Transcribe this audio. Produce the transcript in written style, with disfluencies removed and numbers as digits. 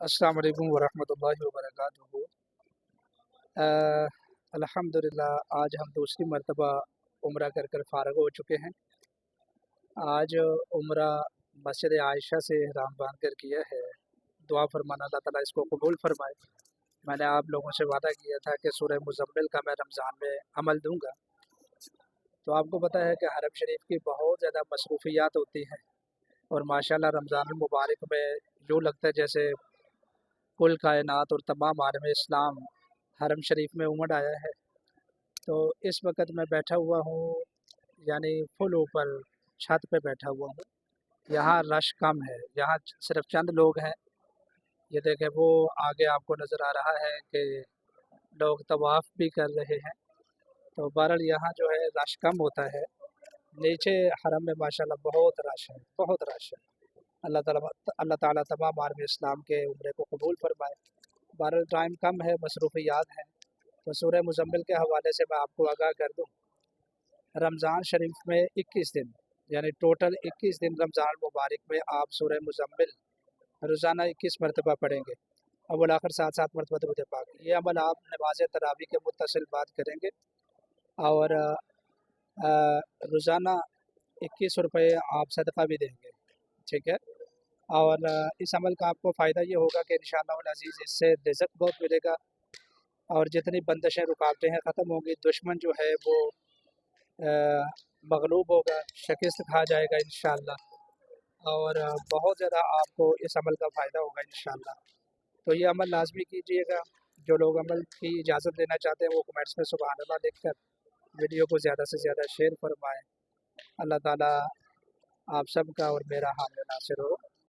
अस्सलाम वालेकुम वरहमतुल्लाहि वबरकातुहू। अल्हम्दुलिल्लाह आज हम दूसरी मरतबा उम्रा कर कर फ़ारग हो चुके हैं। आज उम्रा मस्जिद आयशा से इहराम बांध कर किया है। दुआ फरमाना अल्लाह ताला इसको कबूल फरमाए। मैंने आप लोगों से वादा किया था कि सूरह मुज़म्मिल का मैं रमज़ान में अमल दूँगा। तो आपको पता है कि हरम शरीफ की बहुत ज़्यादा मसरूफियात होती हैं और माशाअल्लाह रमज़ान मुबारक में यूँ लगता है जैसे कुल कायनात और तमाम आलम इस्लाम हरम शरीफ में उमड़ आया है। तो इस वक्त मैं बैठा हुआ हूँ, यानी फुल ऊपर छत पे बैठा हुआ हूँ। यहाँ रश कम है, यहाँ सिर्फ चंद लोग हैं। ये देखें वो आगे आपको नज़र आ रहा है कि लोग तवाफ़ भी कर रहे हैं। तो बहरहाल यहाँ जो है रश कम होता है। नीचे हरम में माशाल्लाह बहुत रश है, बहुत रश है। अल्लाह ताला तमाम आलम इस्लाम के उम्रे को कबूल फरमाए। बहरहाल टाइम कम है, मसरूफियात हैं। तो सूरह मुज़म्मिल के हवाले से मैं आपको आगाह कर दूँ। रमज़ान शरीफ में 21 दिन, यानी टोटल 21 दिन रमज़ान मुबारक में आप सूरह मुज़म्मिल रोज़ाना 21 मरतबा पढ़ेंगे। अव्वल आखिर 7-7 मरतबा दुरूद पाक। ये अमल आप नमाज तरावी के मुत्तसिल बाद करेंगे और रोज़ाना 21 रुपये आप सदका भी देंगे, ठीक है। और इस अमल का आपको फ़ायदा ये होगा कि इंशाअल्लाह अज़ीज़ इससे रिज़्क़ बहुत मिलेगा और जितनी बंदिशें रुकावटें हैं ख़त्म होंगी। दुश्मन जो है वो मगलूब होगा, शिकस्त खा जाएगा इंशाअल्लाह। और बहुत ज़्यादा आपको इस अमल का फ़ायदा होगा इंशाअल्लाह। तो ये अमल लाज़मी कीजिएगा। जो लोग अमल की इजाज़त लेना चाहते हैं वो कमेंट्स में सुभान अल्लाह लिखकर वीडियो को ज़्यादा से ज़्यादा शेयर फरमाएँ। अल्लाह ताला आप सबका और मेरा हामिल नासिर हो।